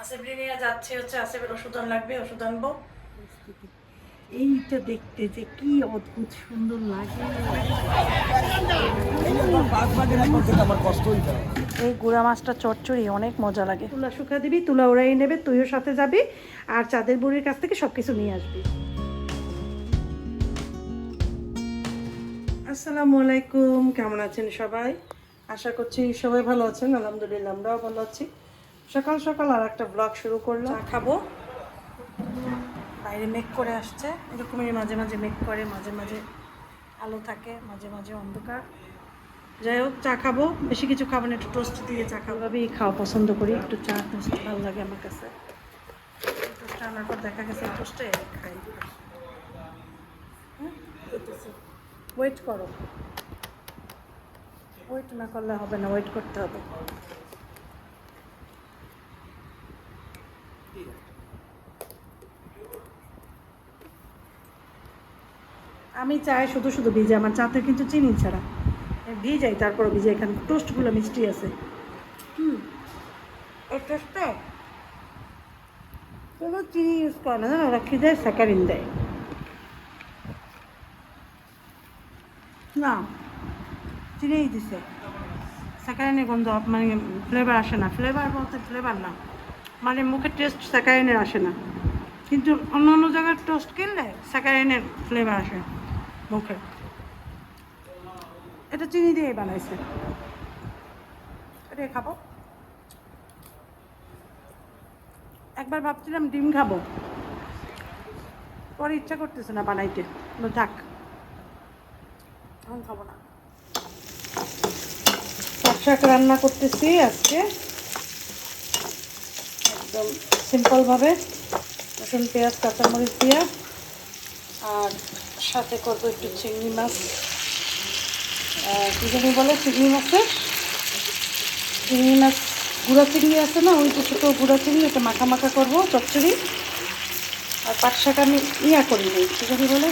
আসিফরি নিয়ে যাচ্ছে হচ্ছে আসিফের ওষুধ লাগবে, ওষুধ আনবো। এইটা দেখতে যে কি অদ্ভুত সুন্দর লাগে। এই গুড়া মাছটা চচ্চড়ি অনেক মজা লাগে। তুলা শুকা দিবি, তুলা ওরাই নেবে, তুইও সাথে যাবি আর চাঁদের বুড়ির কাছ থেকে সবকিছু নিয়ে আসবি। আসসালামু আলাইকুম, কেমন আছেন সবাই? আশা করছি সবাই ভালো আছেন। আলহামদুলিল্লাহ আমরাও ভালো আছি। সকাল সকাল আর একটা ব্লগ শুরু করলাম। চা খাবো। বাইরে মেঘ করে আসছে, এরকমই মাঝে মাঝে মেঘ করে, মাঝে মাঝে আলো থাকে, মাঝে মাঝে অন্ধকার। যাই হোক, চা খাবো, বেশি কিছু খাবো না, একটু টোস্ট দিয়ে চা খাবো। এভাবেই খাওয়া পছন্দ করি, একটু চা টোস্ট ভালো লাগে আমার কাছে। টোস্ট আনার পর দেখা গেছে টোস্টে খাই। ওয়েট করো, ওয়েট না করলে হবে না, ওয়েট করতে হবে। আমি চাই শুধু শুধু ভিজে, আমার চাতে কিন্তু চিনি ছাড়া ভিজাই, তারপরে ভিজে। এখানে টোস্টগুলো মিষ্টি আছে। এই টোস্টে কোনো চিনি ইউজ করে না, জানো, ওরা খিদে স্যাকারিন দেয় না, চিনিই দিছে। স্যাকারিনের গন্ধ, মানে ফ্লেভার আসে না। ফ্লেভার বলতে ফ্লেভার না, মানে মুখে টেস্ট স্যাকারিনের আসে না। কিন্তু অন্য অন্য জায়গার টোস্ট কিনলে স্যাকারিনের ফ্লেভার আসে মুখে। এটা চিনি দিয়েই বানাইছে, এটাই খাবো। একবার ভাবছিলাম ডিম খাবো, পরে ইচ্ছা করতেছে না বানাইতে, থাক এখন খাবো না। শাক রান্না করতেছি আজকে একদম সিম্পলভাবে, রসুন পেঁয়াজ কাঁচামরিচ দিয়া, আর সাথে করবো একটু চিংড়ি মাছ। কী জানি বলে চিংড়ি মাছের, চিংড়ি মাছ গুঁড়া চিংড়ি আছে না, ওই যে ছোটো গুঁড়া চিংড়ি, ওটা মাখা মাখা করবো চচ্চড়ি। আর পাট শাক আমি ইয়া করি নি, কী জানি বলে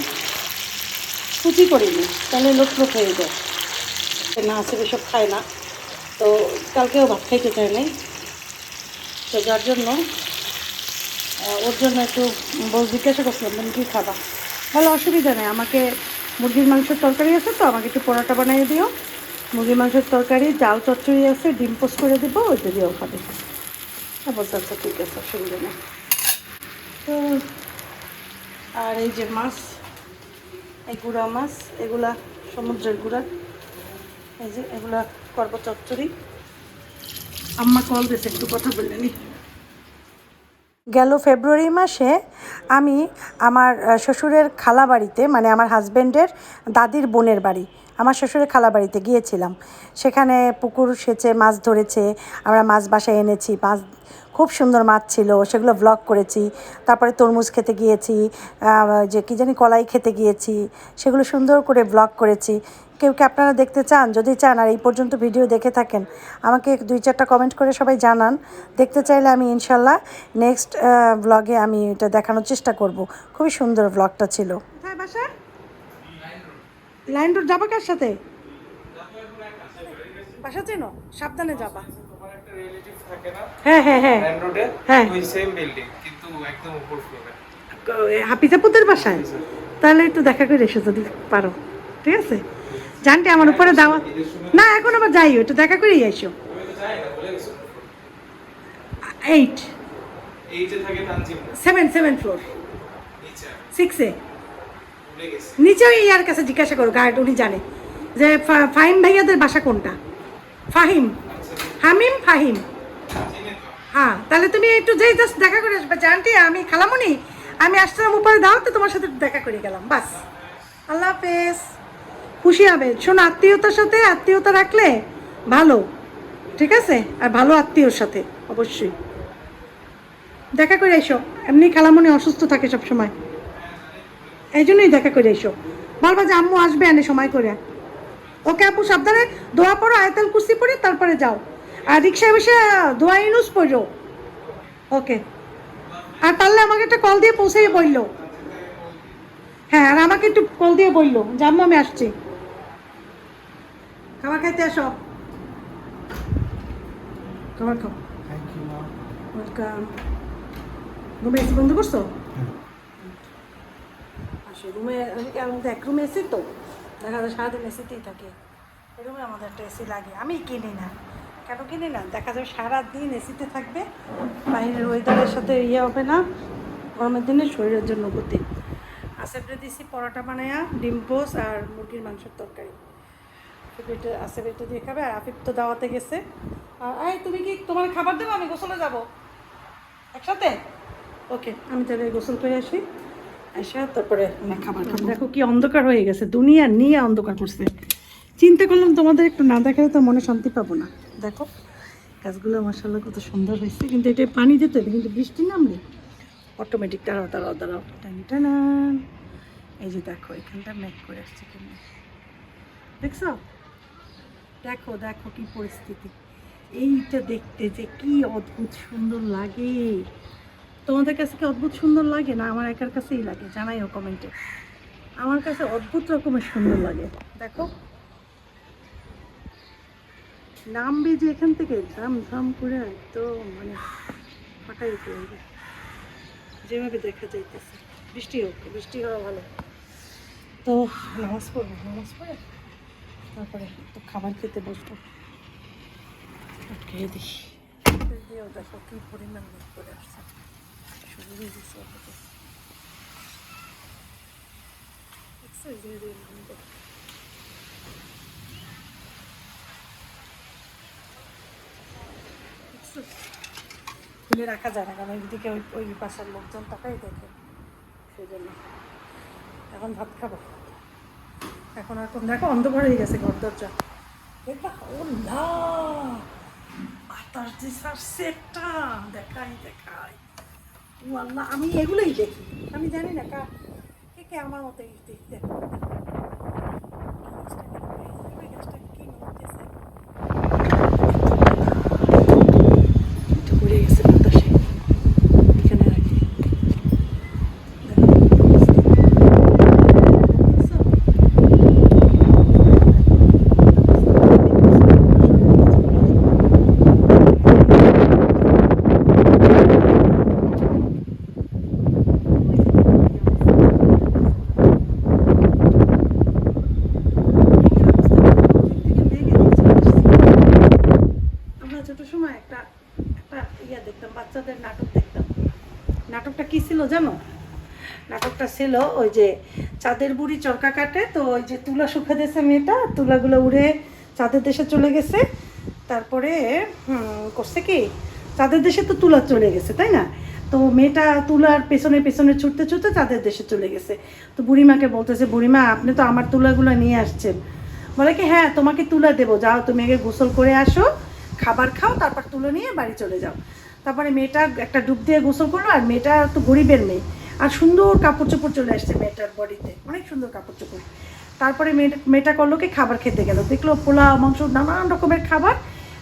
কুচি করি নি, তাহলে লোক লোক হয়ে যায় না, আছে এসব খায় না, তো কালকেও ভাত খাইতে চায় নাই, তো যার জন্য ওর জন্য একটু জিজ্ঞাসা করছিলাম তুমি কী খাবা। ভালো, অসুবিধা নেই, আমাকে মুরগির মাংসের তরকারি আছে, তো আমাকে একটু পরোটা বানিয়ে দিও। মুরগির মাংসের তরকারি, ডাল চচ্চড়ি আছে, ডিম পোস্ট করে দেবো, ওইটা দিয়েও খাবে। বলতে আচ্ছা ঠিক আছে, অসুবিধা নেই। তো আর এই যে মাছ, এই গুঁড়া মাছ, এগুলা সমুদ্রের গুঁড়া, এই যে এগুলা করবো চচ্চড়ি। আম্মা কল দিয়েছে, একটু কথা বললেন। গেল ফেব্রুয়ারি মাসে আমি আমার শ্বশুরের খালা বাড়িতে, মানে আমার হাজব্যান্ডের দাদির বোনের বাড়ি, আমার শ্বশুরের খালা বাড়িতে গিয়েছিলাম। সেখানে পুকুর সেচে মাছ ধরেছে, আমরা মাছ বাসায় এনেছি, মাছ খুব সুন্দর মাছ ছিল, সেগুলো ব্লগ করেছি। তারপরে তরমুজ খেতে গিয়েছি, যে কী জানি কলাই খেতে গিয়েছি, সেগুলো সুন্দর করে ব্লগ করেছি। কেউ কি আপনারা দেখতে চান? যদি চান আর এই পর্যন্ত ভিডিও দেখে থাকেন, আমাকে 2-4টা কমেন্ট করে সবাই জানান। দেখতে চাইলে আমি ইনশাল্লাহ নেক্সট ব্লগে আমি এটা দেখানোর চেষ্টা করব। খুবই সুন্দর ব্লগটা ছিল। কোথায় বাসা? লাইন রোড যাবা কার সাথে? বাসা চেনো? সাবধানে যাবা। হ্যাঁ হ্যাঁ হ্যাঁ হ্যাঁ, হাফিজাপুদের বাসায়। তাহলে একটু দেখা করে এসো যদি পারো, ঠিক আছে? জানতে আমার উপরে দাওয়াত না, এখন আবার যাইও, একটু দেখা করেই আইসো। 8 7 ফ্লোর 6-এ নিচে, ওই ইয়ার কাছে জিজ্ঞাসা করো, গাইড উনি জানে যে ফাহিম ভাইয়াদের বাসা কোনটা। ফাহিম, হামিম, ফাহিম। হ্যাঁ, তাহলে তুমি একটু যেই জাস্ট দেখা করে আসবে, জানটি আমি খালামুনি, আমি আসছিলাম উপরে দাওয়াতে, তোমার সাথে দেখা করে গেলাম, বাস। আল্লাহ হাফেজ। খুশি হবে, শোনো, আত্মীয়তার সাথে আত্মীয়তা রাখলে ভালো, ঠিক আছে? আর ভালো আত্মীয়র সাথে অবশ্যই দেখা করে এসো। এমনি খালামুনি অসুস্থ থাকে সব সময়, এই জন্যই দেখা করে এসো। বলবা যে আম্মু আসবে এনে সময় করে। ওকে আপু, সাবধানে দোয়া পড়ো, আয়াতুল কুরসি পড়ে তারপরে যাও। আর রিক্সায় বসে দোয়া ইউনুস পড়ো, ওকে? আর পারলে আমাকে একটা কল দিয়ে পৌঁছেই বললো। হ্যাঁ, আর আমাকে একটু কল দিয়ে বললো যে আম্মু আমি আসছি, খাবার খাইতে আসো, খাবার খাও। ওয়েলকাম। রুমে এসি বন্ধ করছো? আসো রুমে, আমাদের এক রুমে এসি তো, দেখা যায় সারাদিন এসিতেই থাকে। এই রুমে আমাদের একটা এসি লাগে, আমি কিনি না। কেন কিনি না? দেখা যাবে সারাদিন এসিতে থাকবে, বাইরের ওয়েদারের সাথে ইয়ে হবে না, গরমের দিনে শরীরের জন্য ক্ষতি। আসেপরে দিছি পরোটা বানায়া, ডিম পোস আর মুরগির মাংসের তরকারি। পেটে আসে পেটে দিয়ে খাবে। আর আফিফ তো দাওয়াতে গেছে। আর এই তুমি কি তোমার খাবার দেবো? আমি গোসলে যাব একসাথে। ওকে, আমি তাহলে গোসল করে আসি, আসা তারপরে খাবার খাবো। দেখো কি অন্ধকার হয়ে গেছে, দুনিয়া নিয়ে অন্ধকার করছে। চিন্তা করলাম তোমাদের একটু না দেখালে তো মনে শান্তি পাবো না। দেখো গাছগুলো মাশাআল্লাহ কত সুন্দর হয়েছে, কিন্তু এটা পানি দিতে হবে, কিন্তু বৃষ্টি নামলে অটোমেটিক দাঁড়াও দাঁড়াও দাঁড়াও টানি টানা। এই যে দেখো এখানটা মেঘ করে আসছে, কেমন দেখছো? দেখো দেখো কি পরিস্থিতি। এইটা দেখতে যে কি অদ্ভুত সুন্দর লাগে। তোমাদের কাছে কি অদ্ভুত সুন্দর লাগে না আমার একার কাছেই লাগে? জানাইও কমেন্টে। আমার কাছে অদ্ভুত রকমের সুন্দর লাগে। দেখো নামবে যে এখান থেকে ঝাম ঝাম করে একদম মানে ফাটাই পড়বে, যেভাবে দেখা যাইতেছে। বৃষ্টি হোক, বৃষ্টি হওয়া ভালো। তো নামাজ পড়বো, নামাজ পড়ে তারপরে তো খাবার খেতে বসবো। খেয়ে দিই। দেখো কি পরিমাণ মেঘ করে আসছে, শুরু হয়ে গেছে। খুলে রাখা যায় না, কারণ ওইদিকে ওই পাশের লোকজন তাকাই দেখে, সেই জন্য। এখন ভাত খাবো। এখন দেখো অন্ধকার হয়ে গেছে ঘর দরজা। বাতাস যে ছাড়ছে একটা, দেখাই দেখাই। আল্লাহ, আমি এগুলোই দেখি, আমি জানি না কে কে আমার মতো দেখতে। ঘুরে গেছে বাতাসে, এখানে রাখি। ছোট সময় একটা একটা ইয়া দেখতাম, বাচ্চাদের নাটক দেখতাম। নাটকটা কি ছিল জানো? নাটকটা ছিল ওই যে চাঁদের বুড়ি চরকা কাটে, তো ওই যে তুলা শুকা দিয়েছে মেয়েটা, তুলাগুলো উড়ে চাঁদের দেশে চলে গেছে। তারপরে করছে কি, চাঁদের দেশে তো তুলা চলে গেছে তাই না? তো মেয়েটা তুলার পেছনে পেছনে ছুটতে ছুটতে চাঁদের দেশে চলে গেছে। তো বুড়িমাকে বলতেছে, বুড়িমা আপনি তো আমার তুলাগুলো নিয়ে আসছেন। বলে কি হ্যাঁ তোমাকে তুলা দেবো, যাও তুমি আগে গোসল করে আসো, খাবার খাও, তারপর তুলে নিয়ে বাড়ি চলে যাও। তারপরে মেয়েটা একটা ডুব দিয়ে গোসল করলো, আর মেয়েটা তো গরিবের মেয়ে, আর সুন্দর কাপড় চোপড় চলে আসছে মেয়েটার বডিতে, অনেক সুন্দর কাপড় চোপড়। তারপরে মেয়েটা করলো কি খাবার খেতে গেল, দেখলো পোলাও মাংস নানান রকমের খাবার,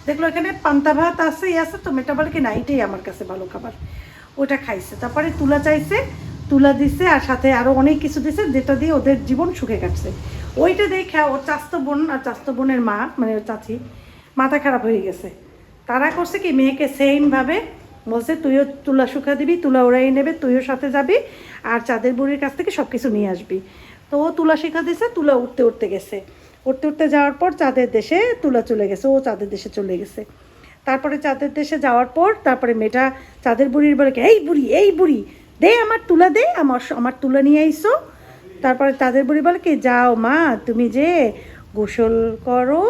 দেখলো এখানে পান্তা ভাত আছে আছে। তো মেয়েটা বলে কি না এটাই আমার কাছে ভালো খাবার, ওটা খাইছে। তারপরে তুলা চাইছে, তুলা দিছে, আর সাথে আরও অনেক কিছু দিছে, যেটা দিয়ে ওদের জীবন সুখে কাটছে। ওইটা দেখে ওর চাস্তো বোন আর চাস্তো বোনের মা মানে ওর চাচি মাথা খারাপ হয়ে গেছে। তারা করছে কি মেয়েকে সেমভাবে বলছে তুইও তুলা শুকা দিবি, তুলা ওরাই নেবে, তুইও সাথে যাবি, আর চাঁদের বুড়ির কাছ থেকে সব কিছু নিয়ে আসবি। তো ও তুলা শিখা দিছে, তুলা উঠতে উঠতে গেছে, উঠতে উঠতে যাওয়ার পর চাঁদের দেশে তুলা চলে গেছে, ও চাঁদের দেশে চলে গেছে। তারপরে চাঁদের দেশে যাওয়ার পর তারপরে মেয়েটা চাঁদের বুড়ির বলে এই বুড়ি দে আমার তুলা, দে আমার তুলা নিয়ে আইসো। তারপরে চাঁদের বুড়ি বলে কি যাও মা তুমি যে গোসল করো,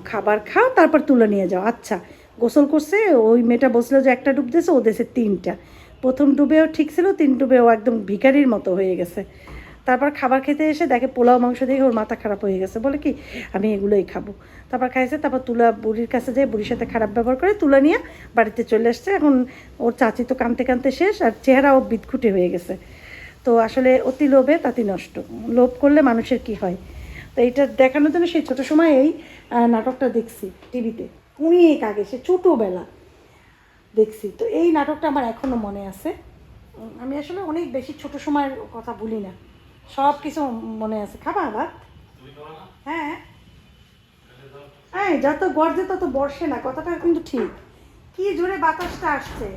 খাবার খাও, তারপর তুলে নিয়ে যাও। আচ্ছা গোসল করছে, ওই মেয়েটা বলছিল যে একটা ডুব দিয়েছে, ও দেশে 3টা। প্রথম ডুবেও ঠিক ছিল, 3 ডুবেও একদম ভিখারির মতো হয়ে গেছে। তারপর খাবার খেতে এসে দেখে পোলাও মাংস দেখে ওর মাথা খারাপ হয়ে গেছে, বলে কি আমি এগুলোই খাবো। তারপর খাইছে, তারপর তুলা বুড়ির কাছে যায়, বুড়ির সাথে খারাপ ব্যবহার করে তুলা নিয়ে বাড়িতে চলে আসছে। এখন ওর চাচি তো কাঁদতে কাঁদতে শেষ, আর চেহারাও বিদঘুটে হয়ে গেছে। তো আসলে অতি লোভে তাতি নষ্ট, লোভ করলে মানুষের কি হয়। তো এইটা দেখানোর জন্য সেই ছোটো সময় এই নাটকটা দেখছি টিভিতে, অনেক আগে, সে ছোটোবেলা দেখছি। তো এই নাটকটা আমার এখনও মনে আছে। আমি আসলে অনেক বেশি ছোটো সময়ের কথা ভুলি না, সব কিছু মনে আছে। খাবা ভাত? হ্যাঁ হ্যাঁ, যত গর্জে তত বর্ষে না, কথাটা কিন্তু ঠিক। কি জোরে বাতাসটা আসছে,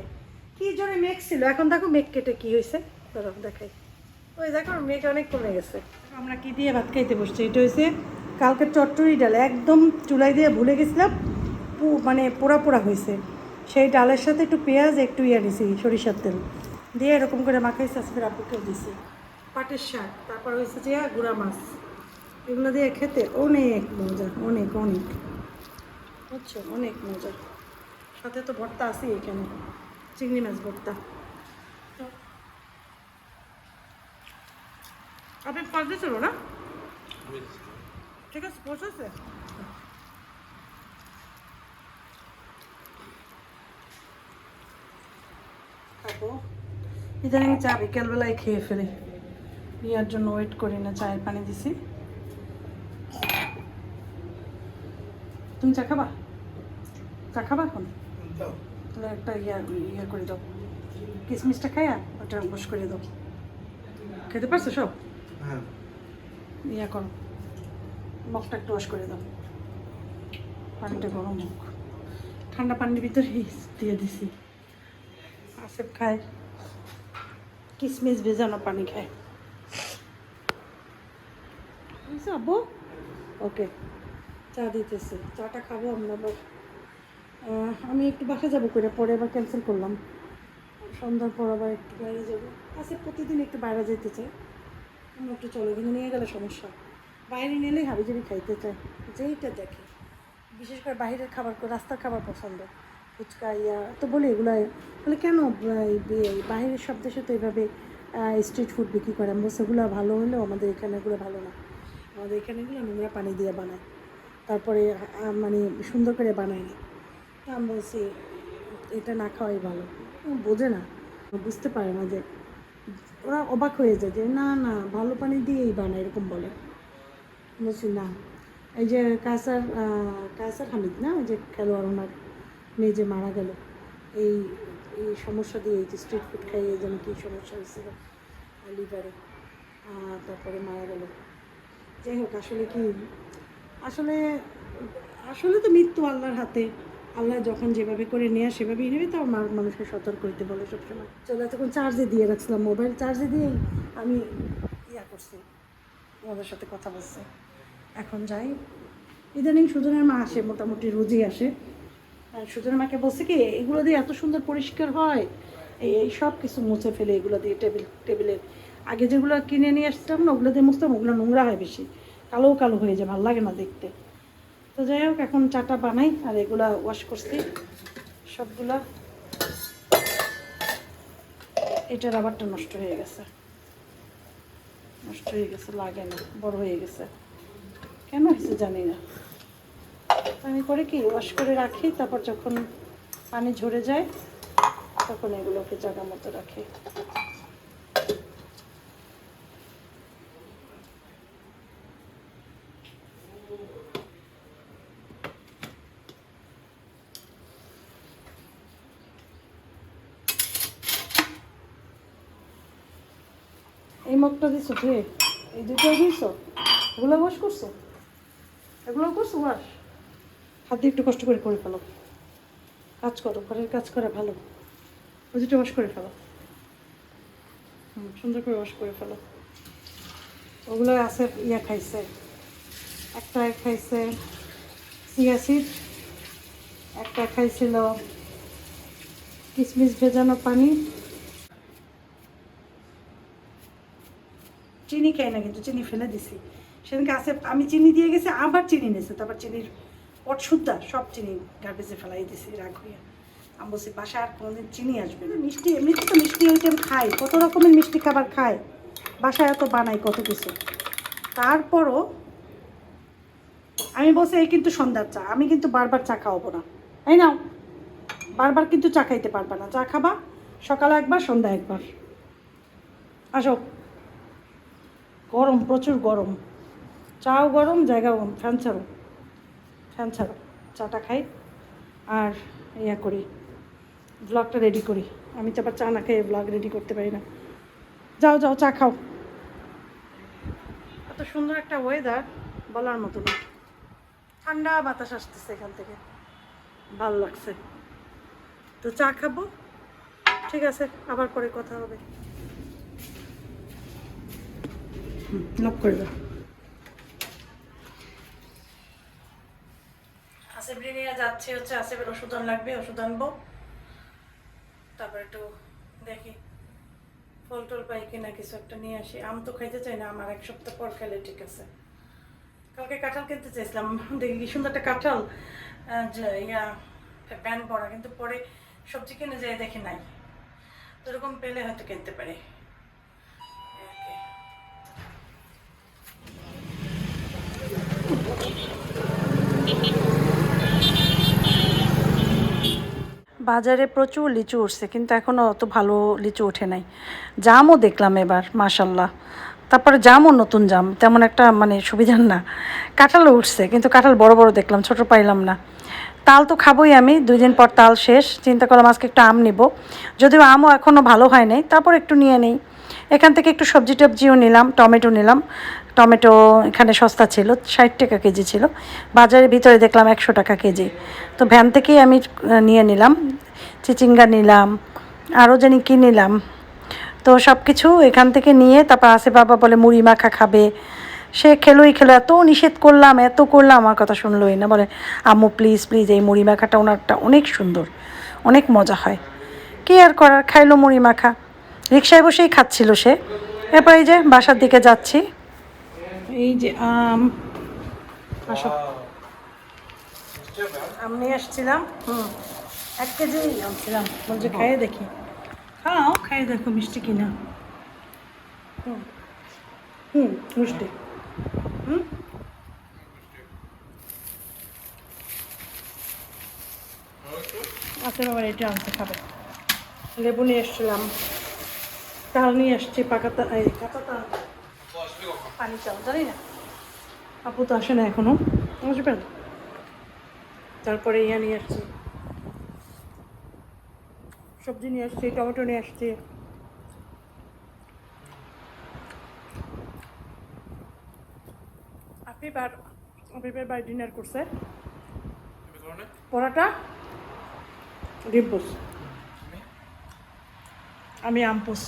কি জোরে মেঘ ছিল, এখন দেখো মেঘ কেটে কি হয়েছে দেখাই। ওই দেখো মেঘ অনেক কমে গেছে। আমরা কি দিয়ে ভাত খাইতে বসছি, এটা হয়েছে কালকে চটচড়ি ডাল, একদম চুলাই দিয়ে ভুলে গেছিলাম, মানে পোড়া পোড়া হয়েছে। সেই ডালের সাথে একটু পেঁয়াজ একটু দিছি সরিষার তেল দিয়ে এরকম করে মাখাইছে, আজকে আপুকেও দিছি। পাটের শাক, তারপর হয়েছে যে গুঁড়া মাছ, এগুলো দিয়ে খেতে অনেক মজা, অনেক অনেক, বুঝছো, অনেক মজা। সাথে তো ভর্তা আছে এখানে, চিংড়ি মাছ ভর্তা। আপনি পাঁচ দিয়েছিল না? ঠিক আছে, পৌঁছেছে। খাবো ইদানিং চা বিকেলবেলায় খেয়ে ফেলি, ইয়ার জন্য ওয়েট করি না, চায়ের পানি দিছি। তুমি চা খাবা? চা খাবা এখন? তাহলে একটা ইয়া করে দাও, কিশমিশটা খাইয়া ওটা বস করে দাও। খেতে পারছো সব? ইয়া করো, মুখটা একটু ওয়াশ করে দাও, পানিটা গরম হোক। ঠান্ডা পানির ভিতরে দিয়ে দিছি। আসেফ খায় কিশমিশ ভেজানো পানি খায়, বুঝছো আব্বু? ওকে, চা দিতেছে, চাটা খাবো আমরা। আমি একটু বাসা যাবো করে, পরে আবার ক্যান্সেল করলাম, সন্ধ্যার পর আবার একটু বাইরে যাবো। আসে প্রতিদিন একটু বাইরে যেতে চাই, আমরা একটু চলো, কিন্তু নিয়ে গেলে সমস্যা। বাইরে নিলেই হাবিজাবি খাইতে চায়, যেইটা দেখে। বিশেষ করে বাইরের খাবার, রাস্তার খাবার পছন্দ, ফুচকা ইয়া তো বলি এগুলো। বলে কেন বাইরের সব দেশে তো এইভাবে স্ট্রিট ফুড বিক্রি করে। আমরা সেগুলো ভালো হলেও আমাদের এখানেগুলো ভালো না, আমাদের এখানেগুলো নোংরা পানি দিয়ে বানায়, তারপরে মানে সুন্দর করে বানায় না। তা আমি বলছি এটা না খাওয়াই ভালো। বোঝে না, বুঝতে পারে না, যে ওরা অবাক হয়ে যায় যে না না ভালো পানি দিয়েই বানায়, এরকম বলে। বলছি না, এই যে কায়সার হামিদ না, ওই যে খেলোয়াড়, ওনার মেয়ে যে মারা গেল এই এই সমস্যা দিয়ে, এই যে স্ট্রিট ফুড খাইয়ে যেন কী সমস্যা হয়েছিল লিভারে, তারপরে মারা গেল। যাই হোক, আসলে কি, আসলে আসলে তো মৃত্যু আল্লাহর হাতে, আল্লাহ যখন যেভাবে করে নেয় সেভাবেই নেবে। তো মানুষকে সতর্ক হইতে বলে সবসময়। চলে তখন চার্জে দিয়ে রাখছিলাম, মোবাইল চার্জে দিয়েই আমি ইয়া করছি, ওদের সাথে কথা বলছি। এখন যাই, ইদানিং সুজনের মা আসে, মোটামুটি রোজই আসে। আর সুজনের মাকে বলছে কি, এগুলো দিয়ে এত সুন্দর পরিষ্কার হয়, এই সব কিছু মুছে ফেলে এগুলো দিয়ে, টেবিলের আগে যেগুলো কিনে নিয়ে আসতাম না, ওগুলো দিয়ে মুছতাম, ওগুলো নোংরা হয় বেশি, কালো কালো হয়ে যায়, ভালো লাগে না দেখতে। তো যাই হোক, এখন চাটা বানাই, আর এগুলা ওয়াশ করছি সবগুলা। এটা রাবারটা নষ্ট হয়ে গেছে, লাগে না, বড় হয়ে গেছে, কেন হয়েছে জানি না। আমি করে কি ওয়াশ করে রাখি, তারপর যখন পানি ঝরে যায় তখন এগুলোকে জায়গা মতো রাখি। এই মগটা দিছো ধুয়ে, এই দুটোই দিয়েছো, এগুলো ওয়াশ করছো, এগুলো করছো ওয়াশ। হাত দিয়ে একটু কষ্ট করে ফেলো, কাজ করো, ঘরের কাজ করা ভালো। ওই দুটো ওয়াশ করে ফেলো, সুন্দর করে ওয়াশ করে ফেলো। ওগুলো আছে ইয়া খাইছে, একটা খাইছে চিয়া সিড, একটা খাইছিল কিশমিশ ভেজানো পানি। চিনি খাই না, কিন্তু চিনি ফেলে দিছি সেদিনকে। আছে আমি চিনি দিয়ে গেছি, আবার চিনি নিয়েছে, তারপর চিনির পট শুদ্ধা সব চিনি গার্বেজে ফেলাই দিছি রাগ হইয়া। আমি বলছি বাসায় আর কোনোদিন চিনি আসবে না। মিষ্টি এমনিতে তো মিষ্টি আইটেম খাই, কত রকমের মিষ্টি খাবার খাই, বাসায় এত বানাই কত কিছু, তারপরও আমি বলছি এই কিন্তু সন্ধ্যার চা, আমি কিন্তু বারবার চা খাওয়াবো না, তাই না? বারবার কিন্তু চা খাইতে পারবা না, চা খাবা সকালে একবার, সন্ধ্যা একবার। আসো, গরম, প্রচুর গরম, চাও গরম, জায়গাও গরম, ফ্যান ছাড়ো, চাটা খাই আর ইয়া করি, ব্লগটা রেডি করি। আমি তো আবার চা না খেয়ে ব্লগ রেডি করতে পারি না। যাও চা খাও। এত সুন্দর একটা ওয়েদার, বলার মতো না, ঠান্ডা বাতাস আসতেছে এখান থেকে, ভালো লাগছে। তো চা খাবো। ঠিক আছে, আবার পরে কথা হবে। লক করে দাও। আসিফ নিয়ে যাচ্ছি হচ্ছে, আসিফের ওষুধ লাগবে, ওষুধ আনবো। তারপর একটু দেখি ফল টল পাই কিনা, কিছু একটা নিয়ে আসি। আম তো খাইতে চাই না, আমার 1 সপ্তাহ পর খেলে ঠিক আছে। কালকে কাঁঠাল কিনতে চাইছিলাম, দেখি কি সুন্দর একটা কাঁঠাল, যে প্যান পরা, কিন্তু পরে সবজি কিনে যাই দেখি নাই। তো এরকম পেলে হয়তো কিনতে পারি। বাজারে প্রচুর লিচু উঠছে, কিন্তু এখনও অত ভালো লিচু ওঠে নাই। জামও দেখলাম এবার মাশাল্লাহ, তারপরে জামও নতুন জাম, তেমন একটা মানে সুবিধার না। কাঁঠালও উঠছে, কিন্তু কাঁঠাল বড় বড় দেখলাম, ছোট পাইলাম না। তাল তো খাবোই আমি, 2 দিন পর তাল শেষ। চিন্তা করলাম আজকে একটু আম নিব, যদিও আমও এখনও ভালো হয় নাই, তারপর একটু নিয়ে নেই। এখান থেকে একটু সবজি টবজিও নিলাম, টমেটো নিলাম। টমেটো এখানে সস্তা ছিল, 60 টাকা কেজি ছিল। বাজারের ভিতরে দেখলাম 100 টাকা কেজি। তো ভ্যান থেকেই আমি নিয়ে নিলাম। চিচিঙ্গা নিলাম, আরও জানি কী নিলাম। তো সব কিছু এখান থেকে নিয়ে তারপর আসে, বাবা বলে মুড়ি মাখা খাবে। সে খেলোই খেলো, এত নিষেধ করলাম, এত করলাম, আমার কথা শুনলোই না। বলে আম্মু প্লিজ প্লিজ, এই মুড়ি মাখাটা ওনারটা অনেক সুন্দর, অনেক মজা হয়। কী আর করার, খাইলো মুড়ি মাখা। রিকশায় বসেই খাচ্ছিল সে। এরপর এই যে বাসার দিকে যাচ্ছি। এই যে আম, আসো, আম নিয়ে আসছিলাম। 1 কেজি আনছিলাম, বলছে খাইয়ে দেখি। খাও, খাইয়ে দেখো মিষ্টি কিনা। মিষ্টি। আচ্ছা বাবা, এটা আনতে খাবে। লেবু নিয়ে এসছিলাম, তাল নিয়ে এসছি, পাকাতা, এই কাঁচাতা, পানি চাল জানি না। আপু তো আসে না এখনো, আসবেন। তারপরে নিয়ে আসছি, সবজি নিয়ে আসছি, টমেটো নিয়ে আসছি। আফিফের বাড়ি ডিনার করছে, পরাটা, ডিম পোস। আমি আম পোস।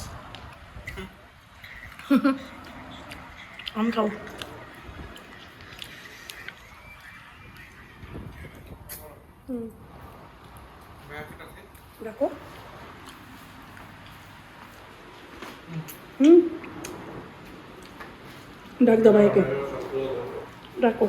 আম খাও। দেখো, ডাক দাও ভাইকে, ডাকো।